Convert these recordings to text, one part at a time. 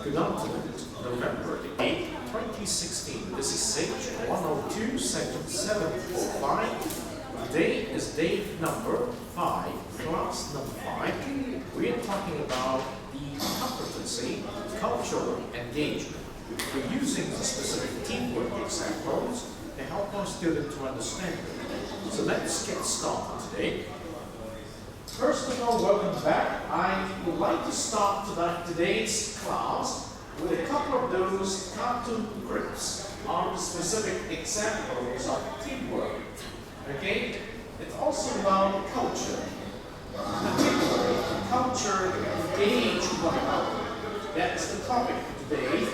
Good afternoon. November the 8th, 2016. This is SAGE102, section 705. Today is day number 5, class number 5. We are talking about the competency, cultural engagement. We're using the specific teamwork examples to help our student to understand it. So let's get started today. First of all, welcome back. I would like to start today's class with a couple of those cartoon grips on the specific examples of teamwork. Okay? It's also about culture. Particularly, culture engage one another. That's the topic for today,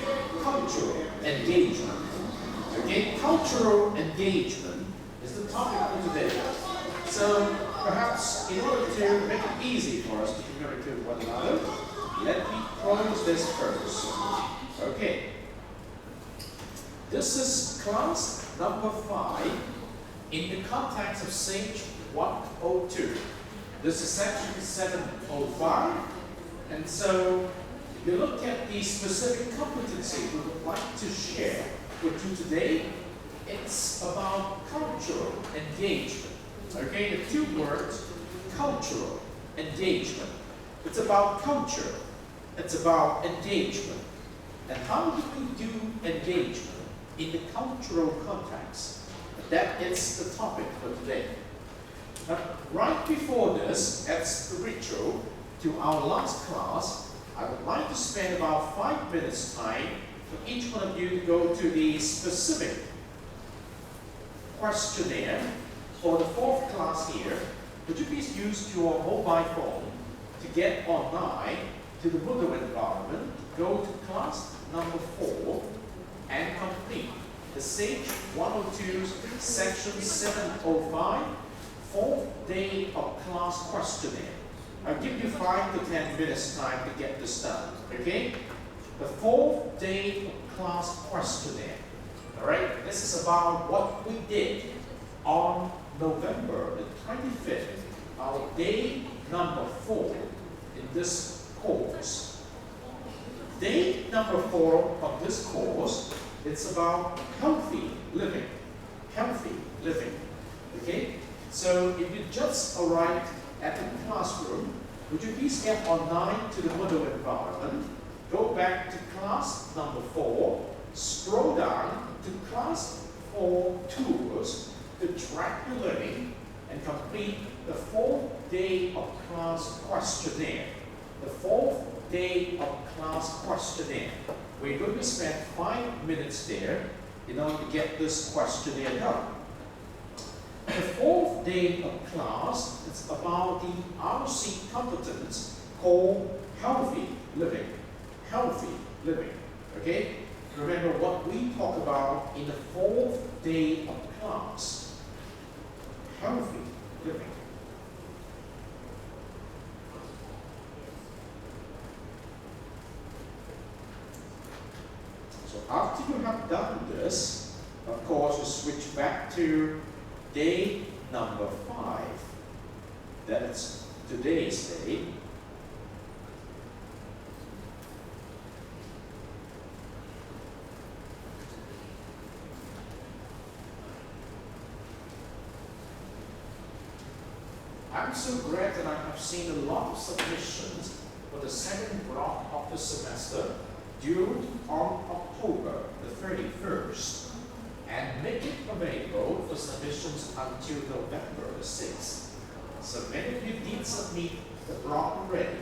cultural engagement. Okay? Cultural engagement is the topic for today. So, perhaps in order to make it easy for us to communicate with one another, let me close this first. Okay. This is class number 5 in the context of SAGE 102. This is section 705. And so, if you look at the specific competency we would like to share with you today, it's about cultural engagement. Okay, the two words, cultural engagement. It's about culture. It's about engagement. And how do we do engagement in the cultural context? That is the topic for today. Now, right before this, as the ritual to our last class, I would like to spend about 5 minutes time for each one of you to go to the specific questionnaire for the 4th class here. Would you please use your mobile phone to get online to the Moodle environment, go to class number 4 and complete the SAGE 102's section 705 4th day of class questionnaire. I'll give you 5 to 10 minutes time to get this done, okay? The 4th day of class questionnaire, all right? This is about what we did on November the 25th, our day number 4 in this course. Day number 4 of this course, it's about healthy living. Healthy living, okay? So if you just arrived at the classroom, would you please get online to the Moodle environment, go back to class number 4, scroll down to class 4 tools, to track your learning and complete the 4th day of class questionnaire. The 4th day of class questionnaire. We're going to spend 5 minutes there in order to get this questionnaire done. The 4th day of class is about the RC competence called healthy living. Healthy living. Okay? Remember what we talk about in the 4th day of class. Healthy living. So after you have done this, of course, you switch back to day number 5. That's today's day. I'm so glad that I have seen a lot of submissions for the 2nd block of the semester due on October the 31st and make it available for submissions until November the 6th. So many of you did submit the block already.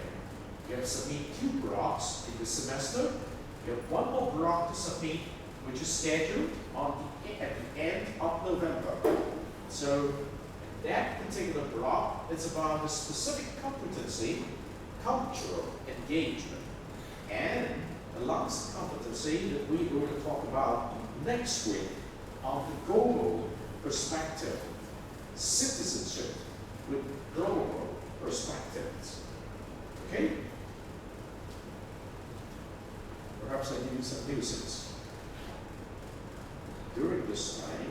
You have submitted 2 blocks in the semester. You have 1 more block to submit, which is scheduled at the end of November. So that particular block is about the specific competency, cultural engagement, and the last competency that we're going to talk about next week on the global perspective, citizenship with global perspectives. Okay? Perhaps I give you some nuisance. During this time,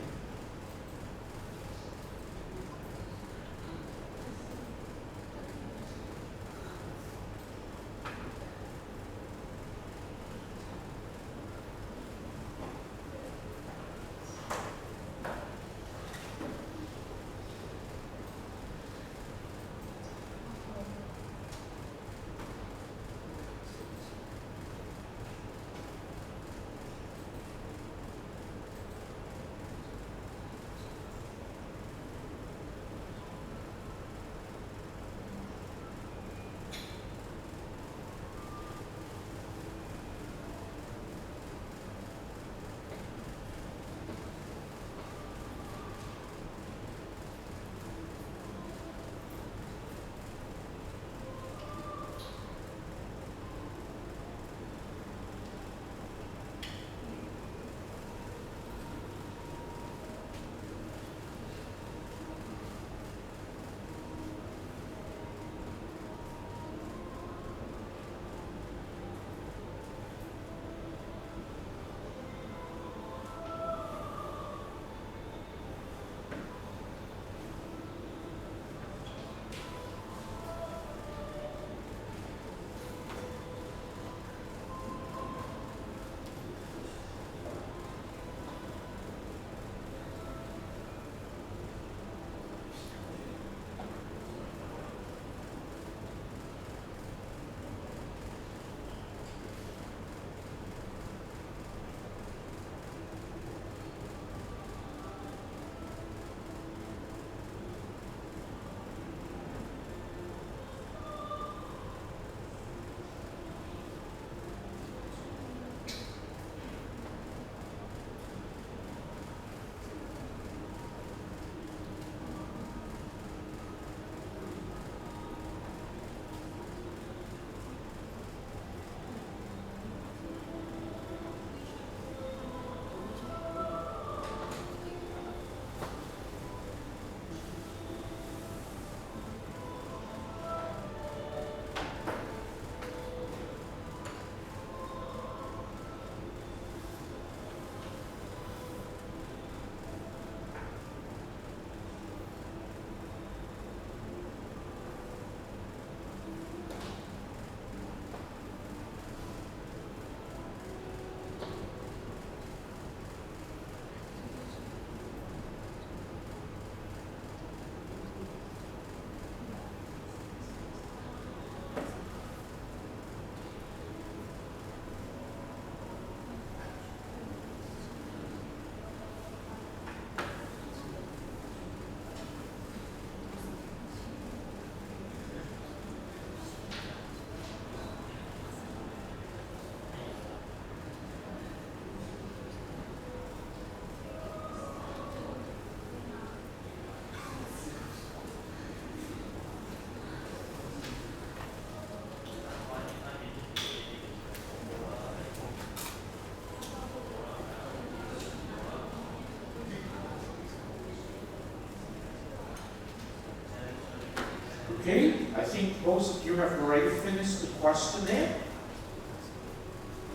Okay, I think most of you have already finished the questionnaire.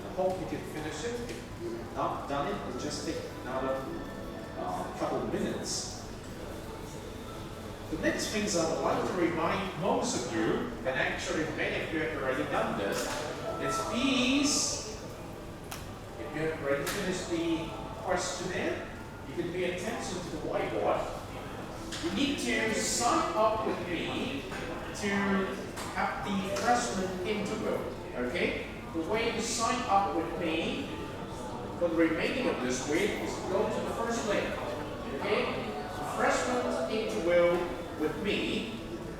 I hope you can finish it. If you have not done it, it'll just take another couple of minutes. The next things I would like to remind most of you, and actually many of you have already done this, is please, if you have already finished the questionnaire, you can pay attention to the whiteboard. You need to sign up with me to have the freshman interview, okay? The way you sign up with me for the remaining of this week is to go to the first link, okay? The freshman interview with me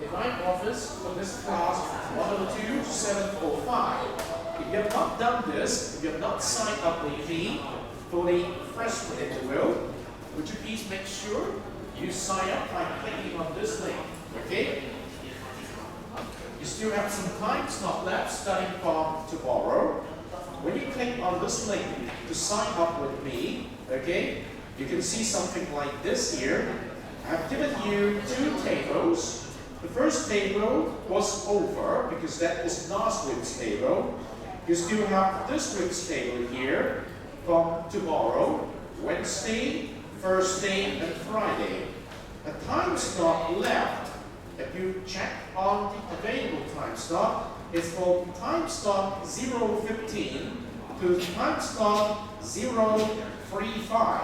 in my office for this class 102-705. If you have not done this, if you have not signed up with me for the freshman interview, would you please make sure you sign up by clicking on this link, okay? You still have some time slot left starting from tomorrow. When you click on this link to sign up with me, okay, you can see something like this here. I've given you two tables. The first table was over because that is last week's table. You still have this week's table here from tomorrow, Wednesday, Thursday, and Friday. A time slot left, if you check on the available time slot, is from time slot 015 to time slot 035.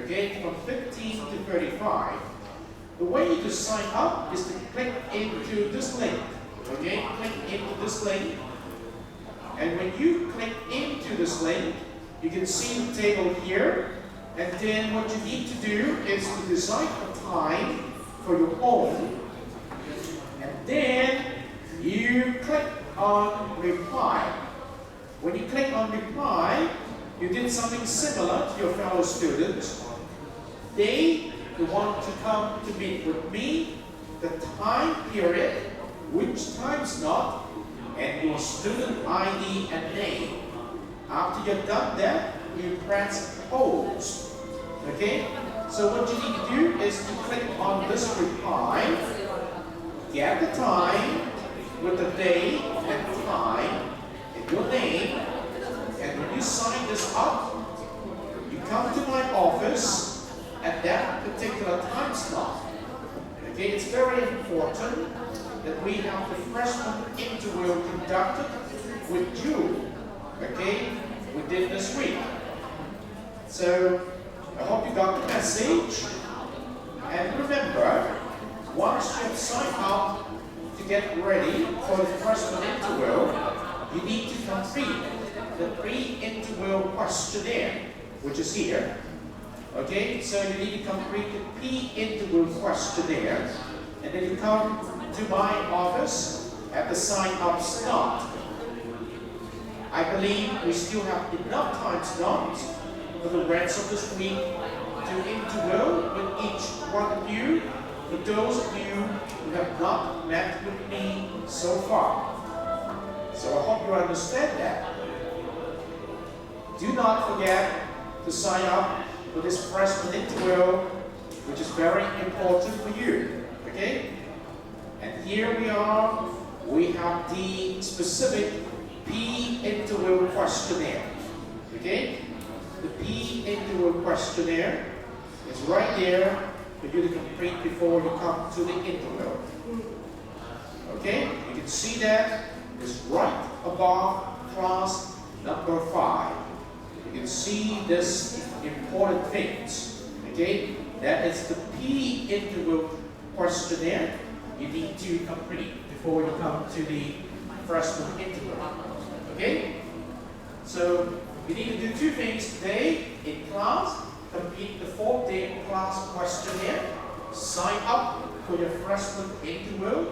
Okay, from 15 to 35. The way to sign up is to click into this link. Okay, click into this link. And when you click into this link, you can see the table here. And then what you need to do is to decide a time for your own. And then you click on reply. When you click on reply, you did something similar to your fellow students. They want to come to meet with me, the time period, which time slot, and your student ID and name. After you've done that, you press post. Okay? So what you need to do is to click on this reply, get the time with the day and time and your name, and when you sign this up, you come to my office at that particular time slot. Okay, it's very important that we have the freshman interview conducted with you, okay, within this week. So, I hope you got the message. And remember, once you have signed up to get ready for the freshman interview, you need to complete the pre-interview questionnaire, which is here. Okay, so you need to complete the pre-interview questionnaire, and then you come to my office at the sign-up slot. I believe we still have enough time slots for the rest of this week to interview with each one of you, for those of you who have not met with me so far. So I hope you understand that. Do not forget to sign up for this freshman interview, which is very important for you. Okay? And here we are. We have the specific P-interview questionnaire. Okay? The P-interview questionnaire is right there for you to complete before you come to the interview. Okay? You can see that it's right above class number 5. You can see this important things. Okay? That is the P-interview questionnaire you need to complete before you come to the freshman interview. Okay? So you need to do two things today in class. Complete the 4-day class questionnaire. Sign up for your freshman interview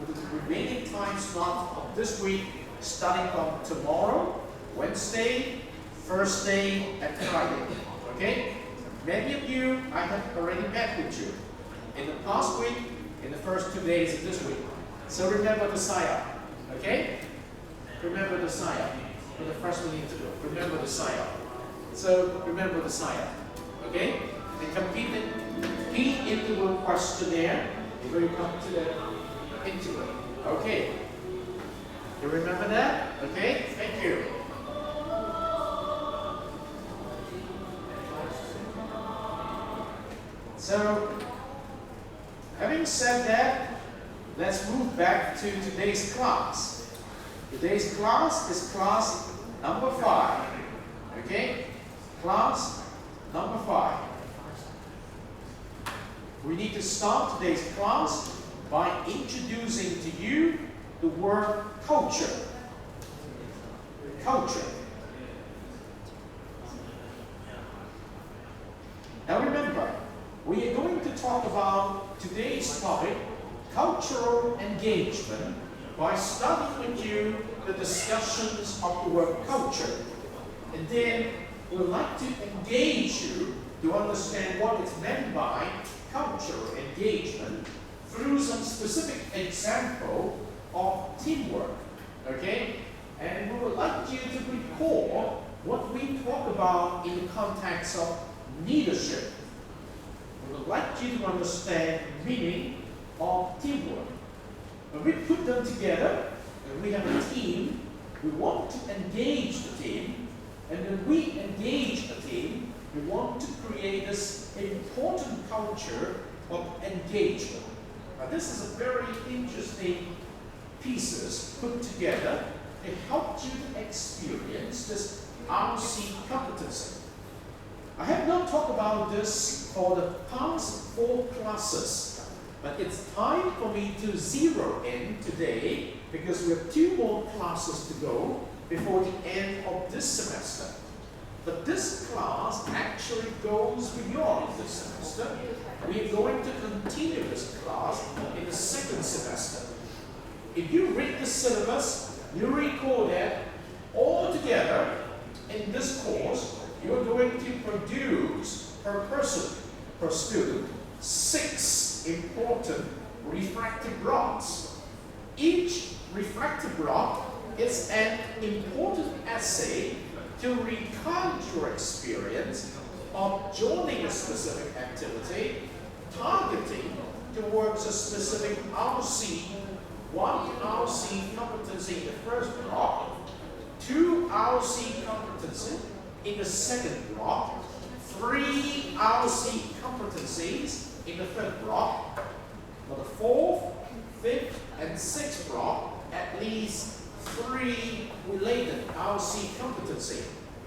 with the remaining time slot of this week, starting from tomorrow, Wednesday, Thursday, and Friday. Okay? Many of you, I have already met with you in the past week, in the first 2 days of this week. So remember to sign up. Okay? Remember to sign up for the freshman interview. Remember to sign up. So remember to sign up. Okay? And complete the P-interview questionnaire before you come to the interval. Okay. You remember that? Okay, thank you. So, having said that, let's move back to today's class. Today's class is class number 5. Okay? Class number 5. We need to start today's class by introducing to you the word culture. Culture. Now remember, we are going to talk about today's topic, cultural engagement, by studying with you the discussions of the word culture. And then we'd like to engage you to understand what is meant by cultural engagement through some specific example of teamwork. Okay? And we would like you to recall what we talk about in the context of leadership. We would like you to understand the meaning of teamwork. When we put them together, and we have a team, we want to engage the team, and when we engage the team, we want to create this important culture of engagement. Now, this is a very interesting pieces put together to help you to experience this RC competency. I have not talked about this for the past 4 classes, but it's time for me to zero in today because we have 2 more classes to go before the end of this semester. But this class actually goes beyond this semester. We are going to continue this class in the 2nd semester. If you read the syllabus, you recall that all together in this course, you're going to produce per person, per student, 6 important refractive rods. Each refractive rod is an important essay to recount your experience of joining a specific activity, targeting towards a specific RC, 1 RC competency in the first block, 2 RC competency in the second block, 3 RC competencies in the third block. For the 4th, 5th, and 6th block, at least 3 related RC competency.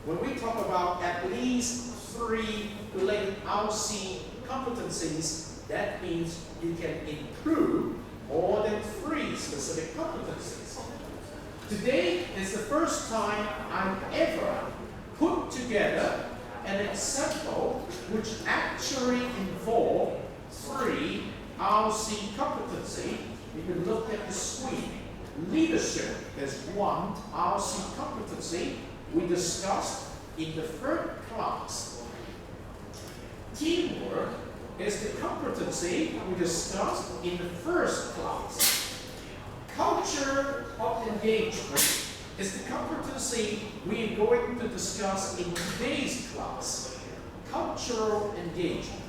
When we talk about at least 3 related RC competencies, that means you can improve more than 3 specific competencies. Today is the first time I've ever put together an example which actually involved 3 RC competency. If you look at the screen, leadership is 1 RC competency we discussed in the 3rd class. Teamwork is the competency we discussed in the 1st class. Culture of engagement is the competency we are going to discuss in today's class. Cultural engagement.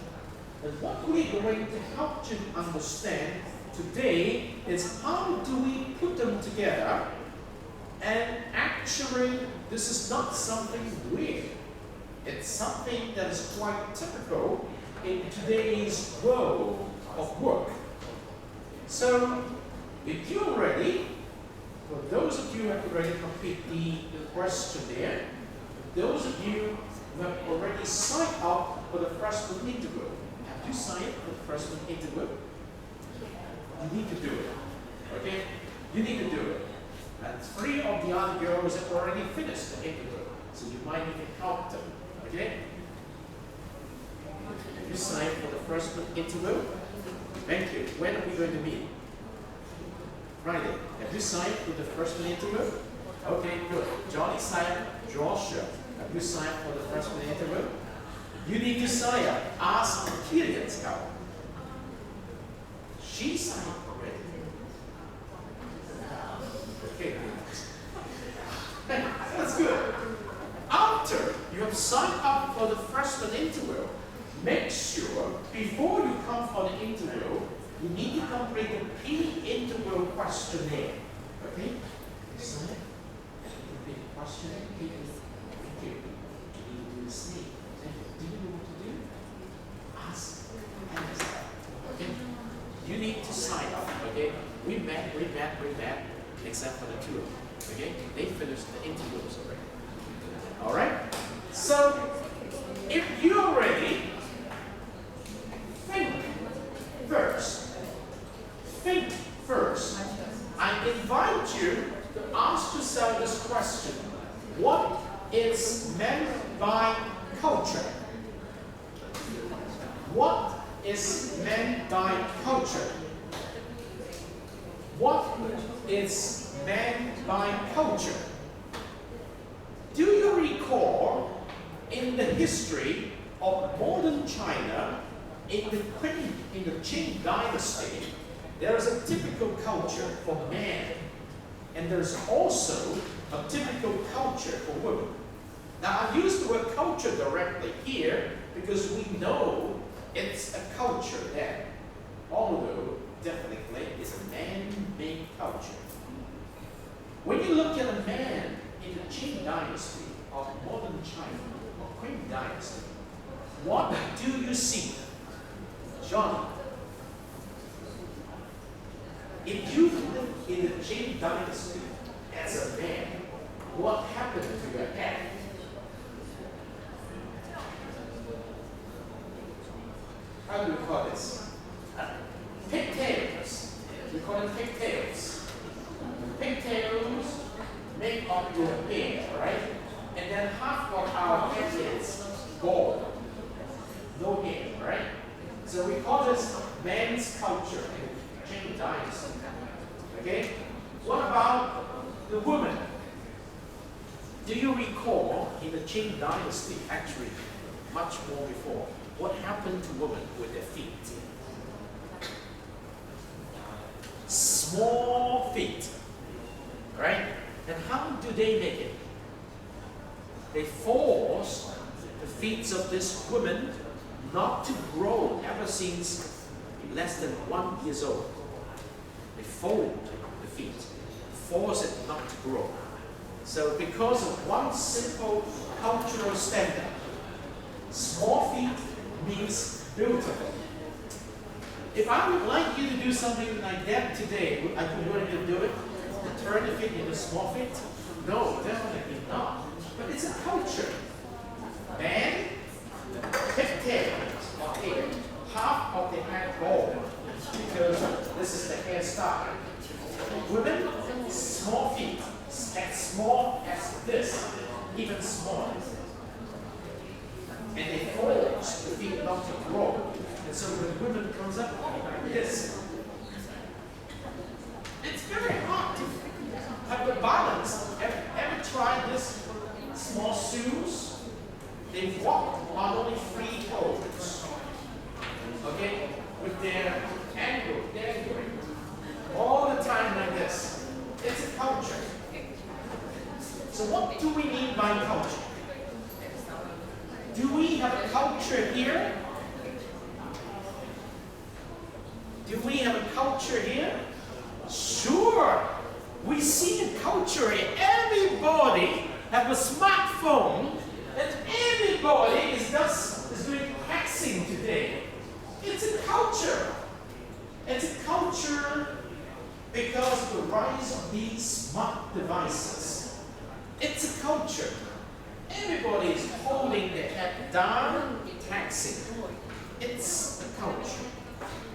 And what we're going to help you understand today is how do we put them together, and actually this is not something weird. It's something that is quite typical in today's world of work. So if you're ready, for those of you who have already completed the questionnaire, those of you who have already signed up for the freshman interview, have you signed up for the freshman interview? You need to do it. Okay? You need to do it. And 3 of the other girls have already finished the interview, so you might even help them. Okay? Have you signed for the freshman interview? Thank you. When are we going to meet? Friday. Have you signed for the freshman interview? Okay, good. Johnny signed. Joshua, have you signed for the freshman interview? You need to sign up. Ask Kilian's help. She signed already. Okay, that's good. After you have signed up for the freshman interview, make sure before you come for the interview, You need to complete the pre-interval questionnaire. Okay? So, complete the questionnaire. Thank you. You need to do the same. Do you know what to do? Ask. Okay? You need to sign up. Okay? We met, except for the two of them. Okay? They finished the interviews already. Alright? So, if you're ready, think first. Think first. I invite you to ask yourself this question. What is meant by culture? What is meant by culture? What is meant by culture? Do you recall in the history of modern China, in the Qing dynasty, there is a typical culture for men, and there's also a typical culture for women. Now, I use the word culture directly here because we know it's a culture that, although definitely is a man-made culture. When you look at a man in the Qing dynasty of modern China, or Qing dynasty, what do you see? John, if you live in the Qing dynasty as a man, what happened to your head? How do we call this? Pigtails. We call it pigtails. Pigtails make up your hair, right? And then half of our head is bald. No hair, right? So we call this men's culture in Qing dynasty. Okay? What about the woman? Do you recall in the Qing dynasty, actually much more before, what happened to women with their feet? Small feet, right? And how do they make it? They force the feet of this woman not to grow ever since less than 1 year old. They fold the feet, force it not to grow. So because of one simple cultural standard, small feet means beautiful. If I would like you to do something like that today, I could willing to do it? To turn the feet into small feet? No, definitely not. But it's a culture. Man, pigtails of hair, half of the head bald, because this is the hairstyle. Women, small feet, as small as this, even smaller. And they force the feet not to grow. And so when women comes up like this, it's very hard to have the balance. Ever tried this? Small shoes? They walk on only 3 toes. Okay? With their ankle dangling. All the time like this. It's a culture. So what do we mean by culture? Do we have a culture here? Do we have a culture here? Sure! We see a culture here. Everybody have a smartphone, and everybody is doing texting today. It's a culture. It's a culture because of the rise of these smart devices. It's a culture. Everybody is holding their head down, texting. It's a culture.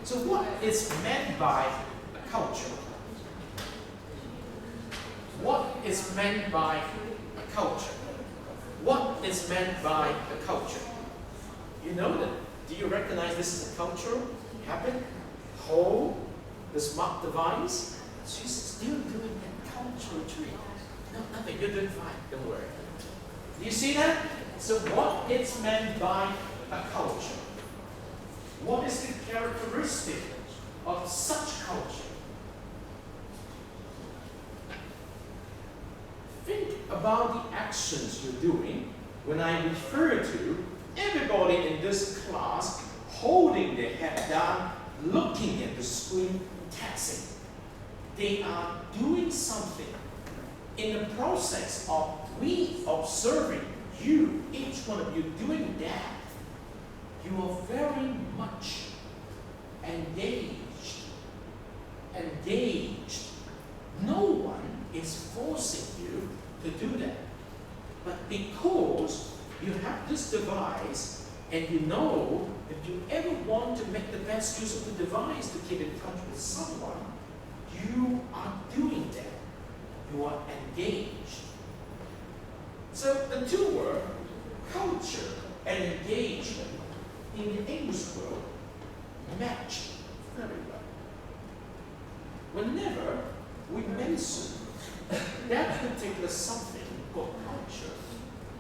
So what is meant by a culture? What is meant by a culture? What is meant by a culture? You know that. Do you recognize this is a culture? Happen? Hold the smart device. She's still doing that cultural treat. No, nothing. You're doing fine. Don't worry. Do you see that? So what is meant by a culture? What is the characteristic of such culture? Think about the actions you're doing when I refer to everybody in this class holding their head down, looking at the screen texting. They are doing something. In the process of we observing you, each one of you doing that, you are very much engaged. No one is forcing you to do that. But because you have this device, and you know if you ever want to make the best use of the device to keep in touch with someone, you are doing that. You are engaged. So the two words, culture and engagement, in the English world, match very well. Whenever we mention that particular something called culture,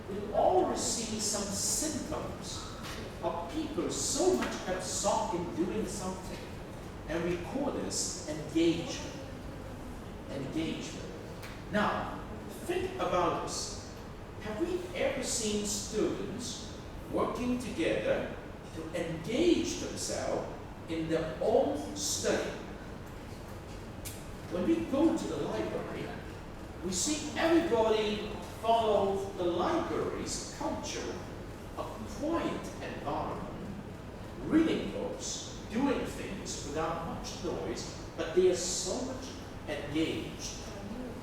we always see some symptoms of people so much absorbed in doing something, and we call this engagement. Now, think about this. Have we ever seen students working together to engage themselves in their own study? When we go to the library, we see everybody follow the library's culture, a quiet environment, reading books, doing things without much noise, but they are so much engaged.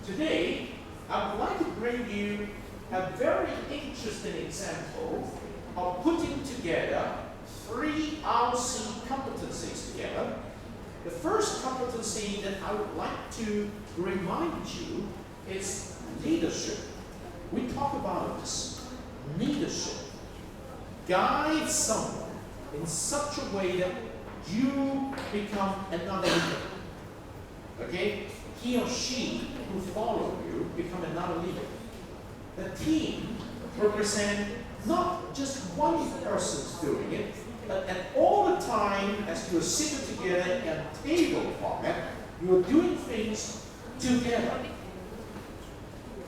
Today, I would like to bring you a very interesting example of putting together 3 RC competencies together. The first competency that I would like to remind you is leadership. We talk about this. Leadership. Guide someone in such a way that you become another leader. Okay? He or she who follow you become another leader. The team represents not just one person doing it, but at all the time as you are sitting together in a table format, you are doing things together.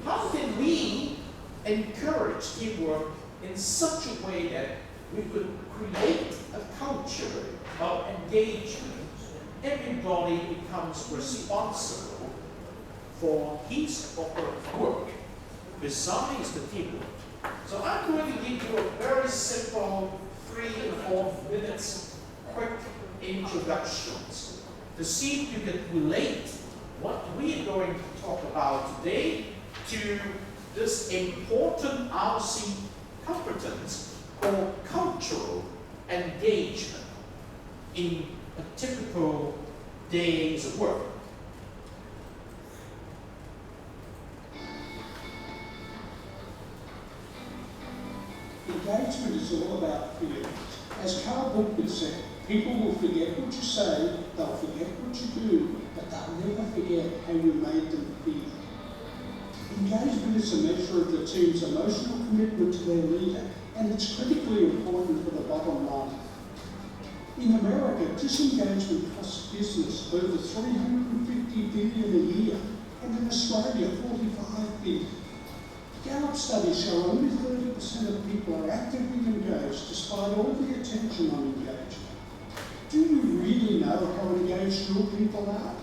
How can we encourage teamwork in such a way that we could create a culture of engagement? Everybody becomes responsible for his or her work besides the teamwork. So I'm going to give you a very simple 3 or 4 minutes quick introductions to see if you can relate what we are going to talk about today to this important RC competence called cultural engagement in a typical day's work. Engagement is all about feelings. As Carl Bookman said, people will forget what you say, they'll forget what you do, but they'll never forget how you made them feel. Engagement is a measure of the team's emotional commitment to their leader, and it's critically important for the bottom line. In America, disengagement costs business over $350 billion a year, and in Australia, $45 billion. Gallup studies show only 30% of people are actively engaged despite all the attention on engagement. Do you really know how engaged your people are?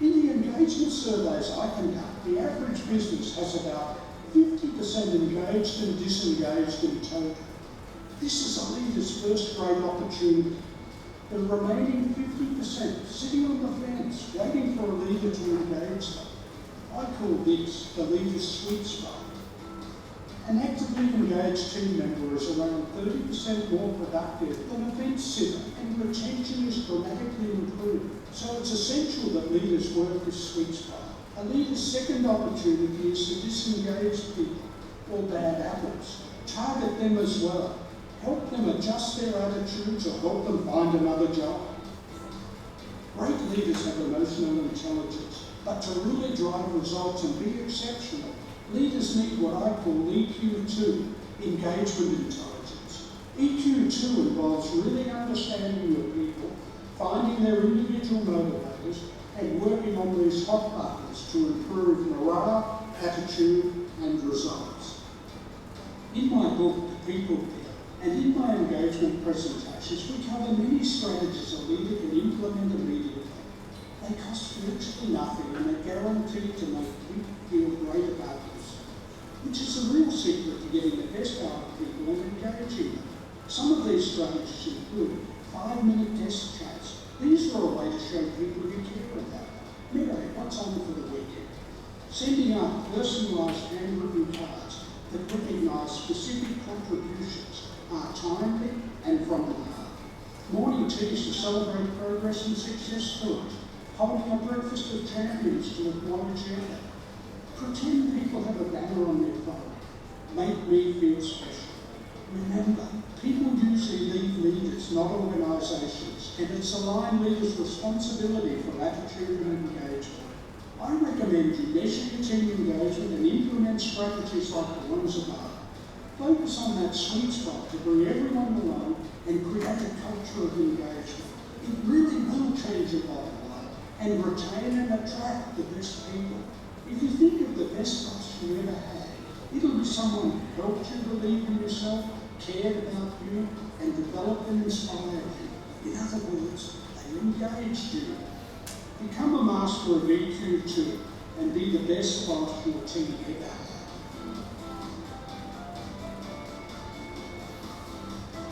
In the engagement surveys I conduct, the average business has about 50% engaged and disengaged in total. This is a leader's first great opportunity. The remaining 50% sitting on the fence, waiting for a leader to engage them. I call this the leader's sweet spot. An actively engaged team member is around 30% more productive than a fence sitter, and retention is dramatically improved. So it's essential that leaders work this sweet spot. A leader's second opportunity is to disengage people or bad apples. Target them as well. Help them adjust their attitudes or help them find another job. Great leaders have emotional intelligence, but to really drive results and be exceptional, leaders need what I call EQ2, engagement intelligence. EQ2 involves really understanding your people, finding their individual motivators, and working on these hot buttons to improve morale, attitude, and results. In my book, The People Killer, and in my engagement presentation, approaches, we cover many strategies a leader can implement immediately. They cost virtually nothing and are guaranteed to make you feel great about yourself, which is the real secret to getting the best out of people and engaging them. Some of these strategies include 5-minute desk chats. These are a way to show people you care about them. Mary, what's on for the weekend? Sending out personalised handwritten cards that recognise specific contributions are timely and from the heart. Morning teas to celebrate progress and success stories. Holding a breakfast of champions to acknowledge effort. Pretend people have a banner on their phone. Make me feel special. Remember, people usually lead leaders, not organisations, and it's a line leader's responsibility for attitude and engagement. I recommend you measure your team engagement and implement strategies like the ones above. Focus on that sweet spot to bring everyone along and create a culture of engagement. It really will change your bottom line and retain and attract the best people. If you think of the best boss you ever had, it'll be someone who helped you believe in yourself, cared about you, and developed and inspired you. In other words, they engaged you. Become a master of EQ too, and be the best boss your team ever had.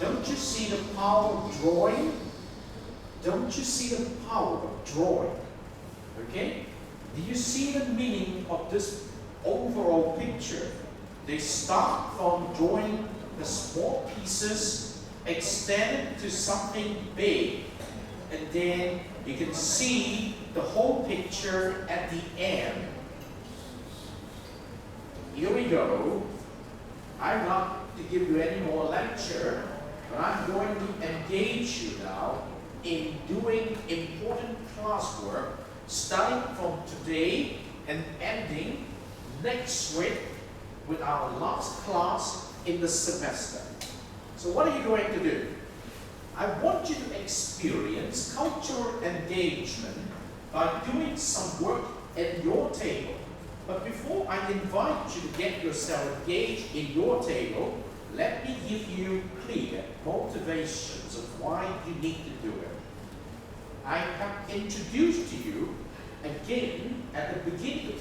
Don't you see the power of drawing? Don't you see the power of drawing? Okay? Do you see the meaning of this overall picture? They start from drawing the small pieces, extend it to something big, and then you can see the whole picture at the end. Here we go. I'm not to give you any more lecture, but I'm going to engage you now in doing important classwork, starting from today and ending next week with our last class in the semester. So what are you going to do? I want you to experience cultural engagement by doing some work at your table. But before I invite you to get yourself engaged in your table, let me give you clear motivations of why you need to do it. I have introduced to you again at the beginning of